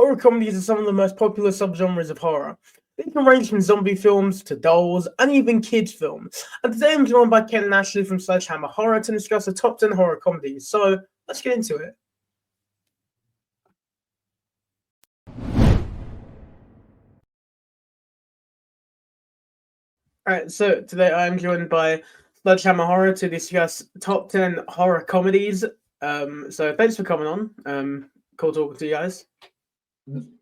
horror comedies are some of the most popular subgenres of horror. They can range from zombie films to dolls and even kids' films. And today I'm joined by Ken and Ashely from Sledgehammer Horror to discuss the top 10 horror comedies. So let's get into it. Alright, so today I'm joined by Sledgehammer Horror to discuss top 10 horror comedies. So thanks for coming on. Cool talking to you guys.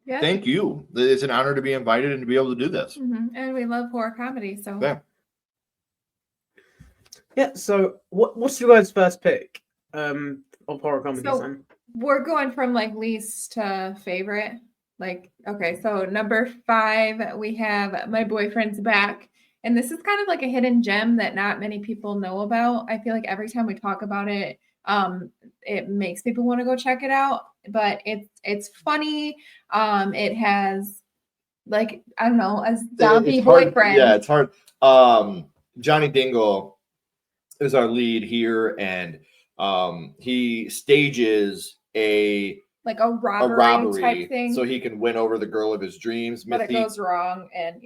Yeah. Thank you. It's an honor to be invited and to be able to do this. And we love horror comedy, so yeah. So what's your guys' first pick of horror comedies? So we're going from like least to favorite. Like, okay, so number 5 we have My Boyfriend's Back, and this is kind of like a hidden gem that not many people know about. I feel like every time we talk about it, it makes people want to go check it out. But it's funny. It has, like, I don't know, a zombie boyfriend. Yeah, it's hard. Johnny Dingle is our lead here, and he stages a robbery type thing, so he can win over the girl of his dreams. But it goes wrong, and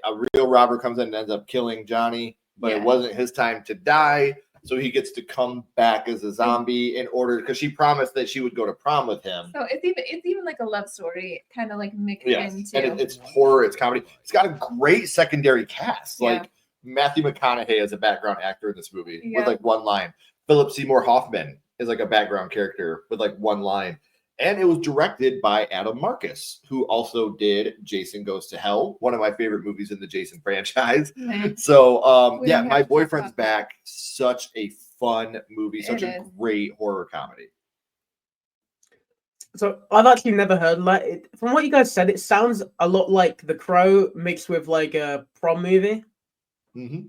a real robber comes in and ends up killing Johnny, but it wasn't his time to die. So he gets to come back as a zombie in order, because she promised that she would go to prom with him. So it's even like a love story, kind of like mixed into. And it's horror, it's comedy. It's got a great secondary cast. Like Matthew McConaughey is a background actor in this movie with like one line. Philip Seymour Hoffman is like a background character with like one line. And it was directed by Adam Marcus, who also did Jason Goes to Hell, one of my favorite movies in the Jason franchise. Nice. So, My Boyfriend's Back, such a fun movie, such a great horror comedy. So I've actually never heard it. From what you guys said, it sounds a lot like The Crow mixed with like a prom movie. Mm-hmm.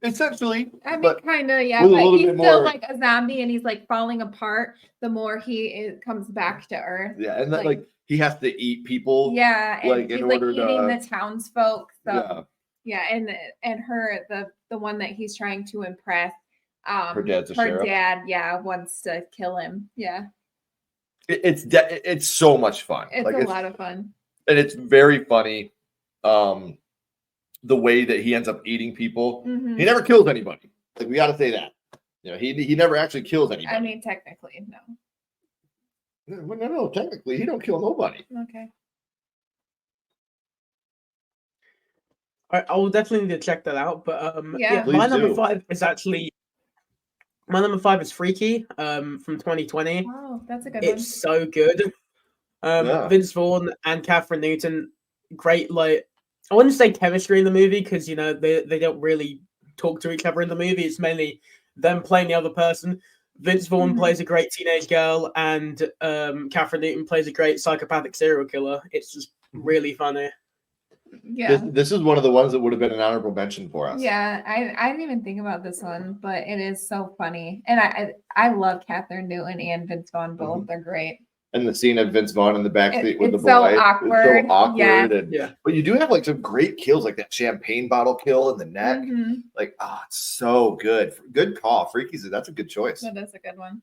Essentially, I mean, kind of, yeah. But he's still like a zombie, and he's like falling apart the more he comes back to Earth. Yeah, and that like he has to eat people. Yeah, and like he's in like order eating to the townsfolk. So yeah, and her the one that he's trying to impress. Her dad's a sheriff. Dad, wants to kill him. Yeah, it's so much fun. It's a lot of fun, and it's very funny. The way that he ends up eating people. Mm-hmm. He never kills anybody. Like, we got to say that. You know, he never actually kills anybody. I mean, technically, no. No, technically, he don't kill nobody. Okay. All right, I will definitely need to check that out. But my number 5 is Freaky from 2020. Oh, that's a good one. It's so good. Vince Vaughn and Catherine Newton, great, like, I wouldn't say chemistry in the movie, because, you know, they don't really talk to each other in the movie. It's mainly them playing the other person. Vince Vaughn plays a great teenage girl, and Catherine Newton plays a great psychopathic serial killer. It's just really funny. Yeah. This is one of the ones that would have been an honorable mention for us. Yeah, I didn't even think about this one, but it is so funny. And I love Catherine Newton and Vince Vaughn both. They're great. And the scene of Vince Vaughn in the backseat with the boy. So awkward. It's so awkward. Yeah. But you do have like some great kills, like that champagne bottle kill in the neck. Mm-hmm. Like, it's so good. Good call. Freaky's, that's a good choice. That is a good one.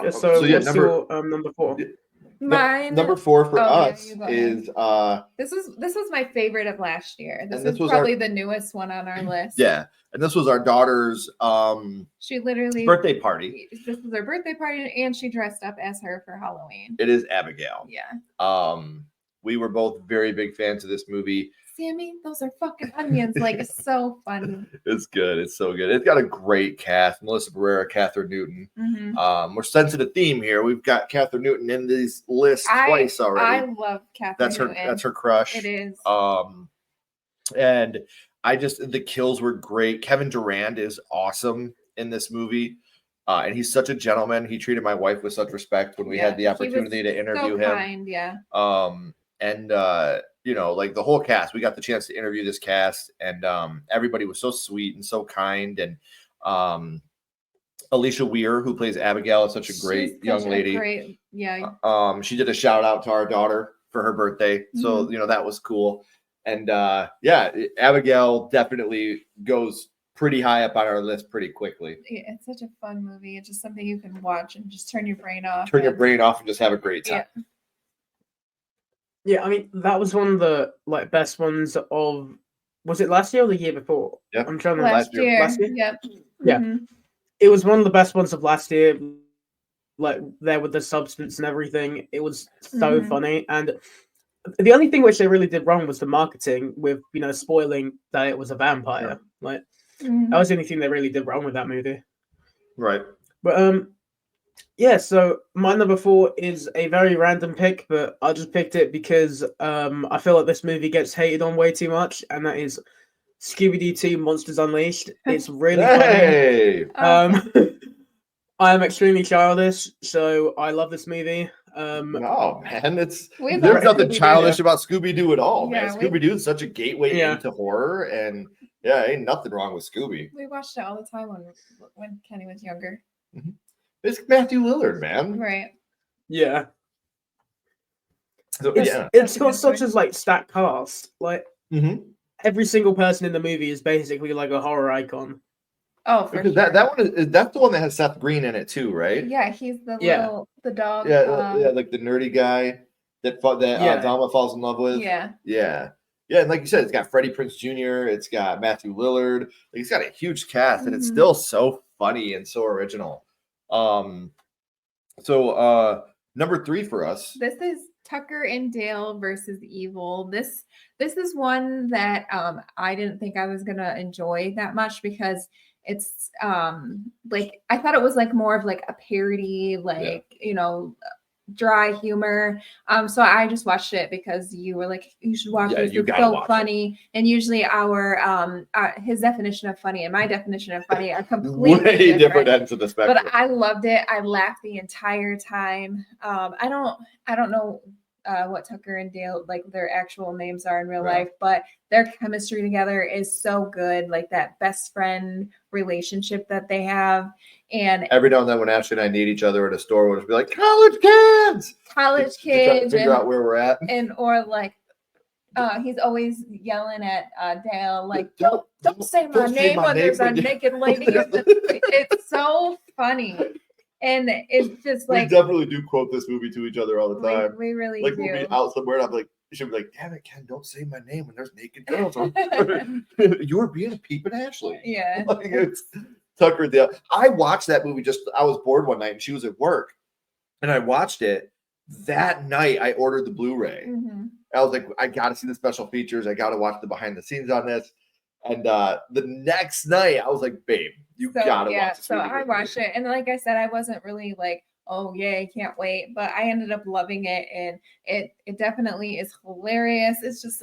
Yeah, so what's your number 4? Mine number 4 for us is this was my favorite of last year. This is probably the newest one on our list. Yeah. And this was our daughter's she literally birthday party. This was her birthday party, and she dressed up as her for Halloween. It is Abigail. Yeah. We were both very big fans of this movie. Sammy, those are fucking onions. Like, it's so funny. It's good. It's so good. It's got a great cast. Melissa Barrera, Catherine Newton. Mm-hmm. We're sensing a theme here. We've got Catherine Newton in these lists twice already. I love Catherine Newton. That's her crush. It is. And the kills were great. Kevin Durand is awesome in this movie. And he's such a gentleman. He treated my wife with such respect when we had the opportunity to interview him. Kind, yeah. And you know, like the whole cast, we got the chance to interview this cast, and everybody was so sweet and so kind. And Alicia Weir, who plays Abigail, is such a great young lady. She did a shout out to our daughter for her birthday, so you know that was cool. And Abigail definitely goes pretty high up on our list pretty quickly. Yeah, it's such a fun movie. It's just something you can watch and just turn your brain off. Turn your brain off and just have a great time. Yeah, I mean, that was one of the like best ones of. Was it last year or the year before? Yep. I'm trying to last year. Last year. Yep. Yeah. It was one of the best ones of last year. Like there with the substance and everything, it was so funny. And the only thing which they really did wrong was the marketing with spoiling that it was a vampire. Yeah. Like that was the only thing they really did wrong with that movie. Right. But yeah. So my number 4 is a very random pick, but I just picked it because I feel like this movie gets hated on way too much, and that is Scooby-Doo 2: Monsters Unleashed. It's really funny. I am extremely childish, so I love this movie. No, man, there's love nothing Scooby-Doo. childish about Scooby-Doo at all, Yeah, man. Scooby-Doo is such a gateway into horror, and ain't nothing wrong with Scooby. We watched it all the time when Kenny was younger. It's Matthew Lillard, man. Right. Yeah. So, it's got such as like stacked cast. Like every single person in the movie is basically like a horror icon. Oh, for sure. That one that's the one that has Seth Green in it too, right? Yeah, he's the the dog. Yeah, like the nerdy guy that Velma falls in love with. Yeah. And like you said, it's got Freddie Prinze Jr., it's got Matthew Lillard. Like, it's got a huge cast, and it's still so funny and so original. So number 3 for us. This is Tucker and Dale versus Evil. This is one that I didn't think I was gonna enjoy that much because it's like I thought it was like more of like a parody, like dry humor. So I just watched it because you were like, you should watch this. It's so funny. And usually our his definition of funny and my definition of funny are completely different ends of the spectrum. But I loved it. I laughed the entire time. I don't know what Tucker and Dale, like their actual names are in real life, but their chemistry together is so good. Like that best friend relationship that they have. And every now and then when Ashley and I need each other at a store, we'll just be like, college kids, figure out where we're at. And, or like, he's always yelling at Dale, like, don't say my name when there's a naked lady. It's so funny. And it's just like we definitely do quote this movie to each other all the time. We really like do. We'll be out somewhere and I'm like, she'll be like, damn it, Ken, don't say my name when there's naked girls. You're being a peeping Ashley. Yeah. Like, it's Tucker and Dale. I watched that movie I was bored one night and she was at work. And I watched it. That night I ordered the Blu-ray. I was like, I gotta see the special features. I gotta watch the behind the scenes on this. And the next night I was like, babe, you gotta watch this. So I watched it, and like I said, I wasn't really like, oh yay, can't wait, but I ended up loving it, and it definitely is hilarious. It's just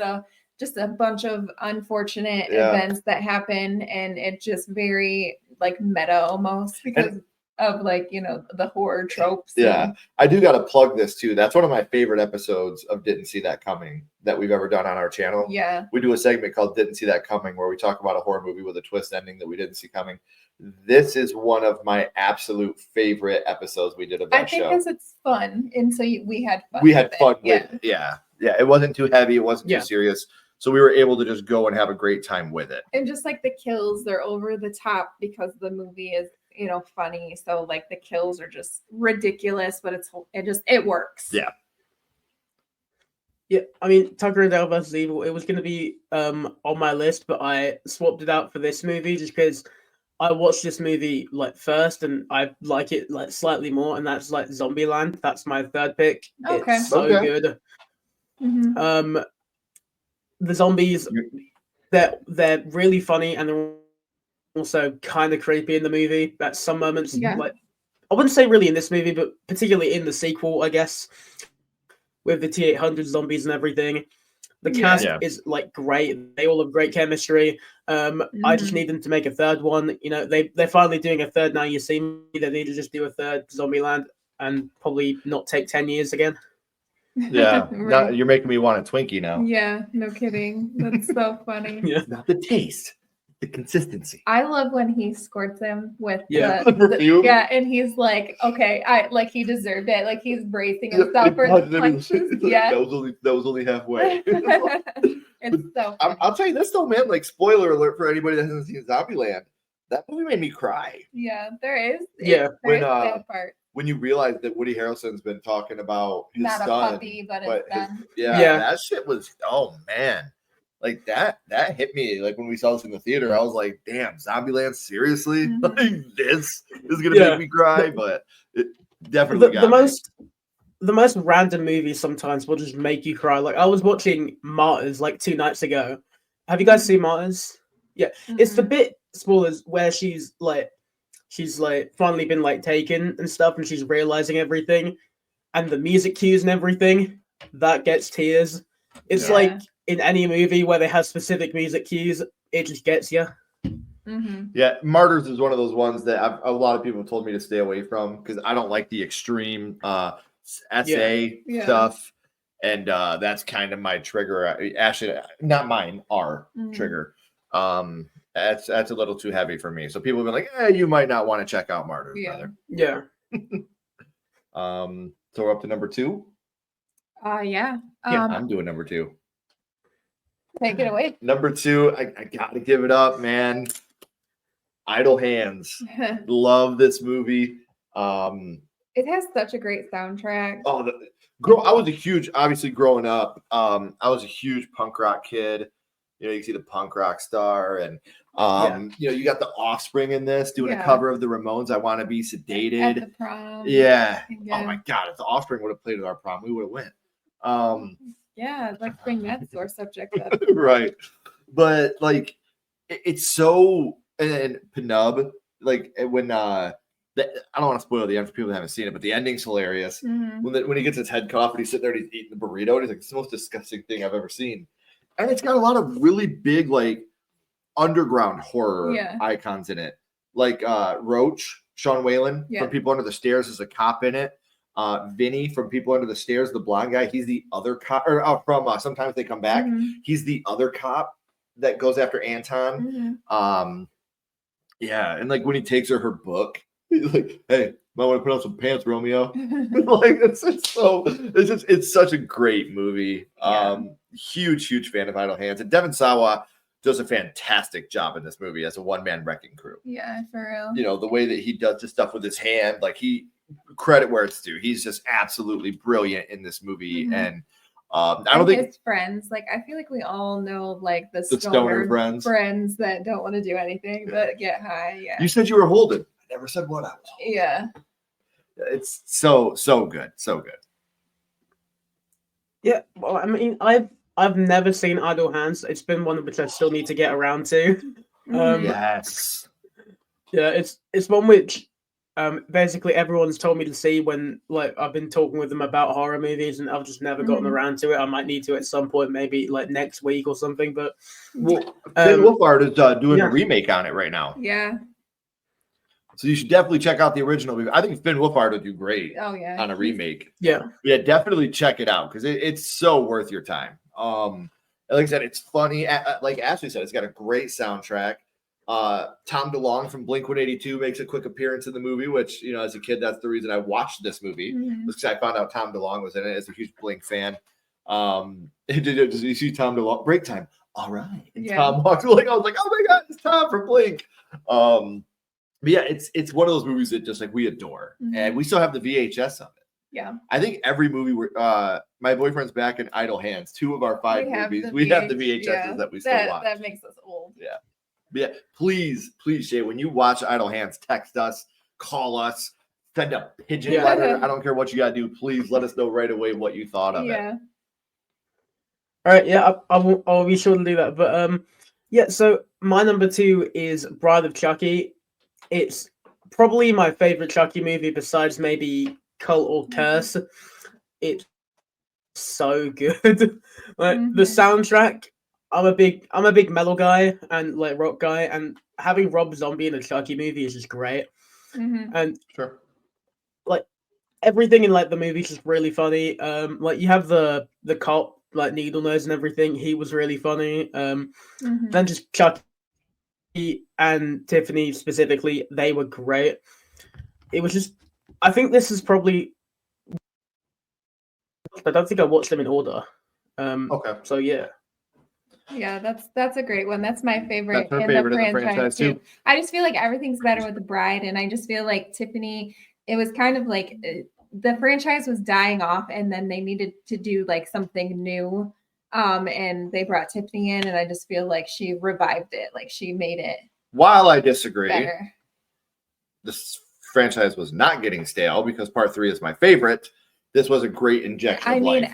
a bunch of unfortunate events that happen, and it's just very like meta almost because of like the horror tropes. Yeah, I do got to plug this too. That's one of my favorite episodes of Didn't See That Coming that we've ever done on our channel. Yeah, we do a segment called Didn't See That Coming where we talk about a horror movie with a twist ending that we didn't see coming. This is one of my absolute favorite episodes we did of that show. I think because it's fun, and so we had fun. We had fun with it. Yeah. It wasn't too heavy. It wasn't too serious. So we were able to just go and have a great time with it. And just like the kills, they're over the top because the movie is funny. So like the kills are just ridiculous, but it works. Yeah. Yeah, I mean, Tucker and Dale vs. Evil, it was going to be on my list, but I swapped it out for this movie just because I watched this movie like first and I like it like slightly more, and that's like Zombieland. That's my 3rd pick. Okay. It's so good. The zombies, they're really funny and they're also kind of creepy in the movie at some moments. Like I wouldn't say really in this movie, but particularly in the sequel, I guess, with the T-800 zombies and everything. The cast is like great. They all have great chemistry. I just need them to make a 3rd one. They're finally doing a 3rd Now You See Me. They need to just do a 3rd Zombieland and probably not take 10 years again. Yeah, right. You're making me want a Twinkie now. Yeah, no kidding. That's so funny. Not the taste, the consistency. I love when he squirts him with the perfume. And he's like, okay, he deserved it. Like he's bracing himself for the punches. That was only halfway. It's so funny. I'll tell you this though, man. Like, spoiler alert for anybody that hasn't seen Zombieland. That movie made me cry. Yeah, there is. Yeah, that part. When you realize that Woody Harrelson's been talking about his Not son, a puppy, but his son. That shit was, oh man, like that hit me. Like when we saw this in the theater, I was like, damn, Zombieland, seriously? Mm-hmm. Like this is gonna make me cry, but it definitely the most random movies sometimes will just make you cry. Like I was watching Martyrs like 2 nights ago. Have you guys seen Martyrs? Yeah, it's the bit spoilers where she's finally been like taken and stuff, and she's realizing everything, and the music cues and everything that gets tears. It's like in any movie where they have specific music cues, it just gets you. Mm-hmm. Yeah, Martyrs is one of those ones that a lot of people told me to stay away from because I don't like the extreme essay stuff, and that's kind of my trigger. Actually, not mine, our trigger. That's a little too heavy for me. So people have been like, you might not want to check out Martyrs, brother. Yeah. So we're up to number 2. Yeah. I'm doing number 2. Take it away. Number 2, I gotta give it up, man. Idle Hands. Love this movie. It has such a great soundtrack. I was a huge, obviously growing up, I was a huge punk rock kid. You know, you see the punk rock star, and you got the Offspring in this doing a cover of the Ramones. I Want to Be Sedated at the prom. Yeah. Oh my God! If the Offspring would have played at our prom, we would have went. Yeah, let's bring that sore subject up. Right, but like, it's so and Penub, like when I don't want to spoil the end for people that haven't seen it, but the ending's hilarious. Mm-hmm. When he gets his head cut off and he's sitting there and he's eating the burrito, and he's like, "It's the most disgusting thing I've ever seen." And it's got a lot of really big, like, underground horror icons in it. Like Roach, Sean Whalen from People Under the Stairs is a cop in it. Vinny from People Under the Stairs, the blonde guy, he's the other cop. Or from Sometimes They Come Back. Mm-hmm. He's the other cop that goes after Anton. Mm-hmm. And like when he takes her book, he's like, "Hey, might want to put on some pants, Romeo." Like it's such a great movie. Huge fan of Idle Hands, and Devon Sawa does a fantastic job in this movie as a one-man wrecking crew. Yeah, for real. You know, the way that he does the stuff with his hand, like credit where it's due. He's just absolutely brilliant in this movie. Mm-hmm. And I don't think his friends, like I feel like we all know like the stoner friends that don't want to do anything but get high. Yeah. You said you were Holden. I never said what I was. Yeah. It's so good. So good. Yeah, well, I mean, I've never seen Idle Hands. It's been one which I still need to get around to. Yes. Yeah, it's one which basically everyone's told me to see when like I've been talking with them about horror movies, and I've just never gotten around to it. I might need to at some point, maybe like next week or something. But Finn Wolfhard is doing a remake on it right now. Yeah. So you should definitely check out the original movie. I think Finn Wolfhard would do great on a remake. Yeah, definitely check it out because it's so worth your time. Like I said, it's funny. Like Ashley said, it's got a great soundtrack. Tom DeLonge from Blink-182 makes a quick appearance in the movie, which, you know, as a kid, that's the reason I watched this movie. Was because I found out Tom DeLonge was in it as a huge Blink fan. Did you see Tom DeLonge? Break time. All right. And Tom walks like, I was like, oh my God, it's Tom from Blink. But yeah, it's one of those movies that just like we adore, and we still have the VHS of it. Yeah, I think every movie My Boyfriend's Back and Idle Hands, 2 of our 5 movies, we have the VHSs that we still watch. That makes us old. Yeah, but yeah. Please, Shay, when you watch Idle Hands, text us, call us, send a pigeon letter. I don't care what you gotta do. Please let us know right away what you thought of it. All right, yeah, I'll be sure to do that. But so my number 2 is Bride of Chucky. It's probably my favorite Chucky movie besides maybe Cult or Curse. It's so good. Like the soundtrack, I'm a big metal guy and like rock guy, and having Rob Zombie in a Chucky movie is just great. And like everything in like the movie is just really funny. Like you have the cop like Needle Nose and everything. He was really funny. Then just Chucky He and Tiffany specifically, they were great. It was just, I think this is probably, I don't think I watched them in order. Okay. So yeah. Yeah, that's a great one. That's my favorite, That's her in favorite the in the franchise, franchise, too. too. I just feel like everything's better with the bride, and I just feel like Tiffany, it was kind of like the franchise was dying off, and then they needed to do like something new. And they brought Tiffany in, and I just feel like she revived it. Like she made it While I disagree, better. this franchise was not getting stale because part 3 is my favorite. This was a great injection of life.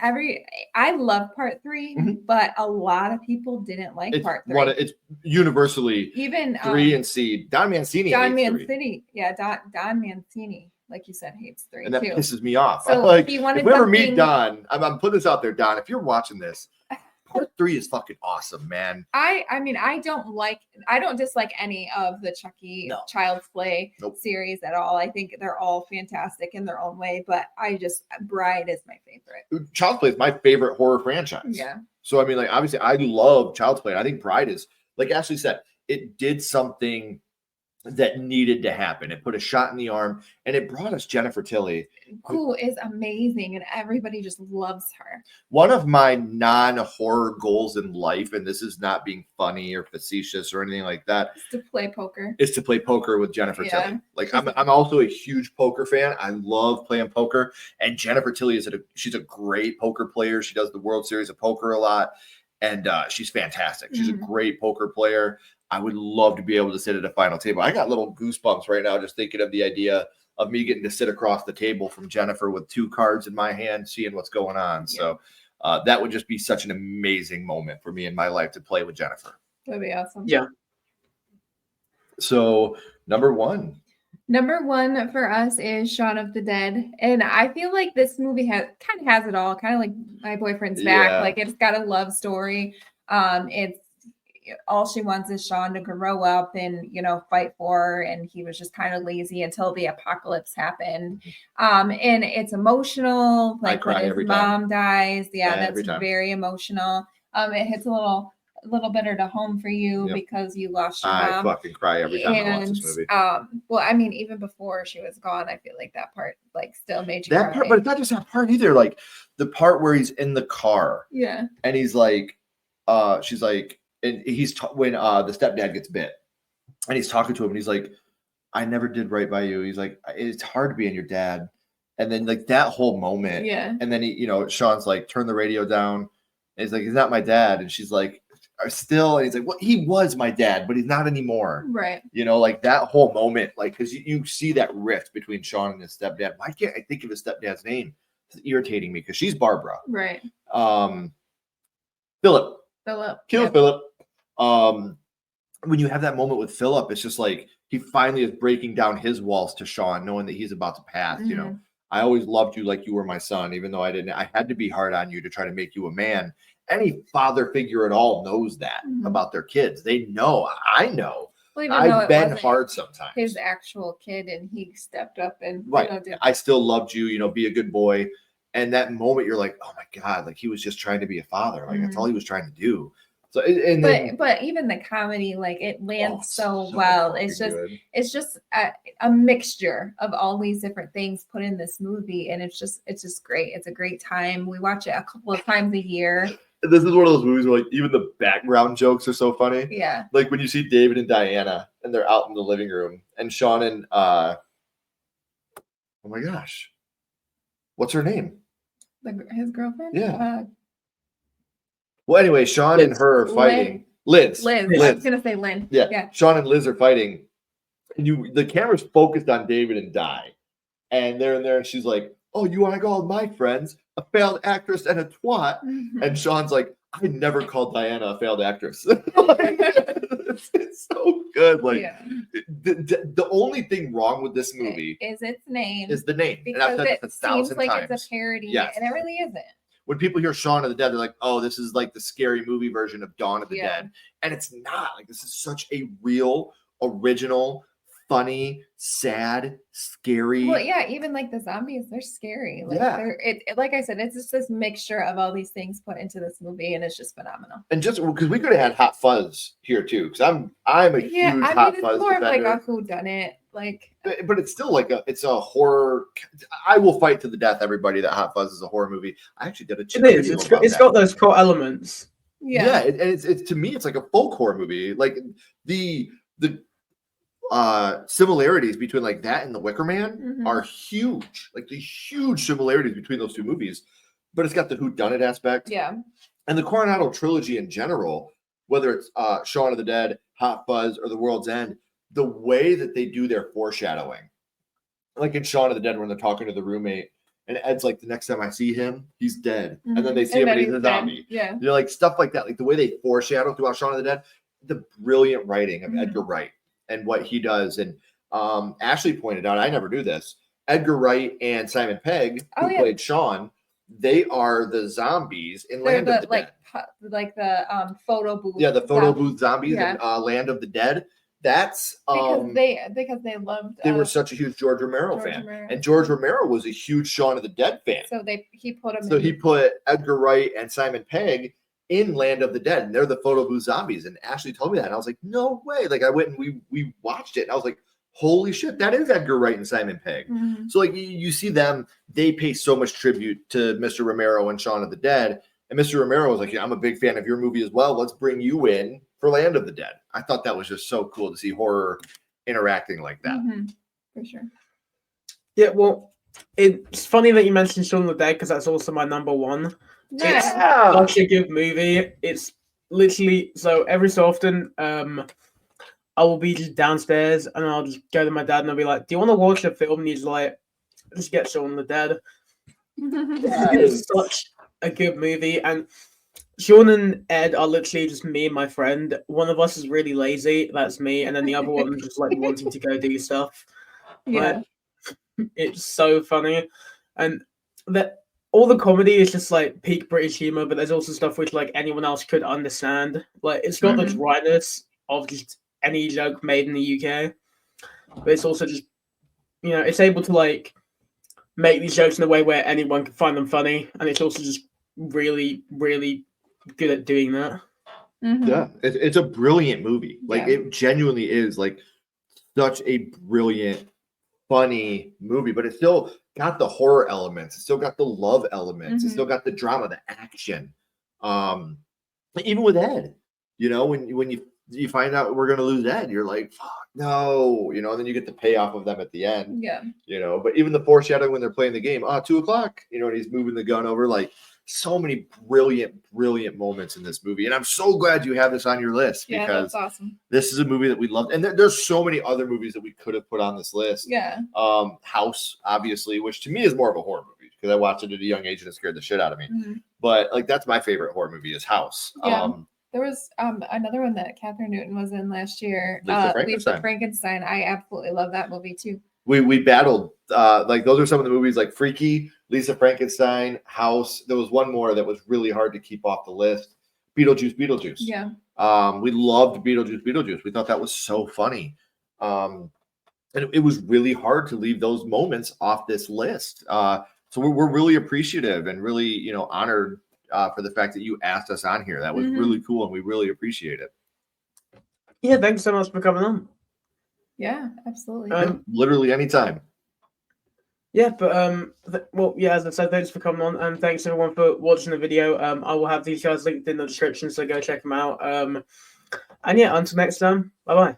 I love part 3, but a lot of people didn't like part 3. It's universally even 3 and C. Don Mancini hates 3. Yeah, Don Mancini, like you said, hates 3 and that too. pisses me off. So like, he wanted if we ever meet something- Don, I'm putting this out there, Don. If you're watching this, part 3 is fucking awesome, man. I mean, I don't dislike any of the Chucky Child's Play series at all. I think they're all fantastic in their own way, but Bride is my favorite. Child's Play is my favorite horror franchise. Yeah. So I mean, like, obviously I love Child's Play. I think Bride is, like Ashley said, it did something that needed to happen. It put a shot in the arm, and it brought us Jennifer Tilly, who is amazing, and everybody just loves her. One of my non-horror goals in life, and this is not being funny or facetious or anything like that, is to play poker. With Jennifer Tilly. Like I'm also a huge poker fan. I love playing poker, and Jennifer Tilly she's a great poker player. She does the World Series of Poker a lot, and she's fantastic. She's a great poker player. I would love to be able to sit at a final table. I got little goosebumps right now just thinking of the idea of me getting to sit across the table from Jennifer with 2 cards in my hand, seeing what's going on. Yeah. So that would just be such an amazing moment for me in my life to play with Jennifer. That'd be awesome. Yeah. So number 1. Number 1 for us is Shaun of the Dead. And I feel like this movie kind of has it all, kind of like My Boyfriend's Back. Yeah. Like it's got a love story. It's all she wants is Shaun to grow up and, fight for her. And he was just kind of lazy until the apocalypse happened. And it's emotional. Like when his mom dies. Yeah, that's very emotional. It hits a little better to home for you because you lost your mom. I fucking cry every time I watch this movie. Well, I mean, even before she was gone, I feel like that part still made you cry. Part, but it's not just that part either. Like the part where he's in the car. Yeah. And he's like, she's like, and he's when the stepdad gets bit, and he's talking to him, and he's like, "I never did right by you." He's like, "It's hard being your dad," and then like that whole moment, and then he, Sean's like, "Turn the radio down," and he's like, "He's not my dad," and she's like, "Still," and he's like, "Well, he was my dad, but he's not anymore." Right. Like that whole moment, like because you see that rift between Sean and his stepdad. Why can't I think of his stepdad's name? It's irritating me because she's Barbara. Right. Philip. Kill Philip. When you have that moment with Philip, it's just like he finally is breaking down his walls to Sean, knowing that he's about to pass. I always loved you like you were my son, even though I had to be hard on you to try to make you a man. Any father figure at all knows that about their kids. They know. I know. Well, I've been hard sometimes. His actual kid, and he stepped up and I still loved you. Be a good boy. And that moment, you're like, oh my God, like he was just trying to be a father. Like that's all he was trying to do. So, but even the comedy, like it lands so well. It's just a mixture of all these different things put in this movie, and it's just great. It's a great time. We watch it a couple of times a year. This is one of those movies where like even the background jokes are so funny. Yeah. Like when you see David and Diana and they're out in the living room, and Sean and oh my gosh, what's her name? His girlfriend? Yeah. Well, anyway, Sean and her are fighting. Liz. I was gonna say Lynn. Yeah. Sean and Liz are fighting. And the camera's focused on David and Di. And they're in there, and she's like, "Oh, you want to call my friends a failed actress and a twat?" And Sean's like, "I never called Diana a failed actress." It's so good. Like the only thing wrong with this movie is its name. Is the name. Because it seems like it's a parody, and it really isn't. When people hear Shaun of the Dead, they're like, "Oh, this is like the scary movie version of Dawn of the Dead," and it's not. Like this is such a real, original, funny, sad, scary. Well, yeah, even like the zombies, they're scary. Like like I said, it's just this mixture of all these things put into this movie, and it's just phenomenal. And just because we could have had Hot Fuzz here too, because I'm a huge Hot Fuzz it's more defender. of like a whodunit, like. But it's still like it's a horror. I will fight to the death everybody that Hot Fuzz is a horror movie. I actually did a. It is. It's got those core elements. Yeah, and it's to me, it's like a folk horror movie. Like the similarities between like that and The Wicker Man are huge. Like the huge similarities between those two movies. But it's got the whodunit aspect. Yeah. And the Coronado trilogy in general, whether it's Shaun of the Dead, Hot Fuzz, or The World's End, the way that they do their foreshadowing, like in Shaun of the Dead when they're talking to the roommate, and Ed's like, the next time I see him, he's dead. And then they see him and he's a zombie. Yeah. You know, like stuff like that. Like the way they foreshadow throughout Shaun of the Dead, the brilliant writing of Edgar Wright and what he does. And Ashely pointed out, I never knew this, Edgar Wright and Simon Pegg, who played Shaun, they are the zombies in Land of the Dead. Like the photo booth. Yeah, the photo booth zombies in Land of the Dead. That's because they loved. They were such a huge George Romero fan, and George Romero was a huge Shaun of the Dead fan. So he put him. So he put Edgar Wright and Simon Pegg in Land of the Dead, and they're the photo booth zombies. And Ashely told me that, and I was like, no way! Like I went and we watched it, and I was like, holy shit, that is Edgar Wright and Simon Pegg. So like you see them, they pay so much tribute to Mr. Romero and Shaun of the Dead. And Mr. Romero was like, yeah, I'm a big fan of your movie as well. Let's bring you in for Land of the Dead. I thought that was just so cool to see horror interacting like that. For sure. Yeah, well, it's funny that you mentioned Shaun of the Dead because that's also my number one. Yeah. It's such a good movie. It's literally, so every so often, I will be just downstairs and I'll just go to my dad and I'll be like, do you want to watch a film? And he's like, just get Shaun of the Dead. It's such a good movie. And Shaun and Ed are literally just me and my friend. One of us is really lazy, that's me, and then the other one just like wanting to go do stuff. Yeah. Like, it's so funny. And that all the comedy is just like peak British humor, but there's also stuff which like anyone else could understand. Like it's got the dryness of just any joke made in the UK, but it's also just, you know, it's able to like make these jokes in a way where anyone can find them funny, and it's also just really, really good at doing that. Yeah, it's a brilliant movie. Like it genuinely is like such a brilliant, funny movie, but it's still got the horror elements. It's still got the love elements. It's still got the drama, the action. Even with Ed, you know, when you find out we're gonna lose Ed, you're like, fuck, no, you know, and then you get the payoff of them at the end. Yeah. You know, but even the foreshadowing when they're playing the game, 2:00, you know, and he's moving the gun over, like so many brilliant moments in this movie. And I'm so glad you have this on your list because that's awesome. This is a movie that we loved. And there's so many other movies that we could have put on this list. Yeah. House, obviously, which to me is more of a horror movie because I watched it at a young age and it scared the shit out of me. But like that's my favorite horror movie is House. Yeah. There was another one that Catherine Newton was in last year. Lisa Frankenstein. I absolutely love that movie too. We battled like those are some of the movies like Freaky, Lisa Frankenstein, House. There was one more that was really hard to keep off the list. Beetlejuice. Yeah. We loved Beetlejuice. We thought that was so funny. And it was really hard to leave those moments off this list. So we're really appreciative and really, you know, honored for the fact that you asked us on here. That was really cool, and we really appreciate it. Yeah, thanks so much for coming on. Yeah, absolutely. Literally anytime. Yeah, but well, yeah, as I said, thanks for coming on, and thanks everyone for watching the video. I will have these guys linked in the description, so go check them out. And yeah, until next time, bye bye.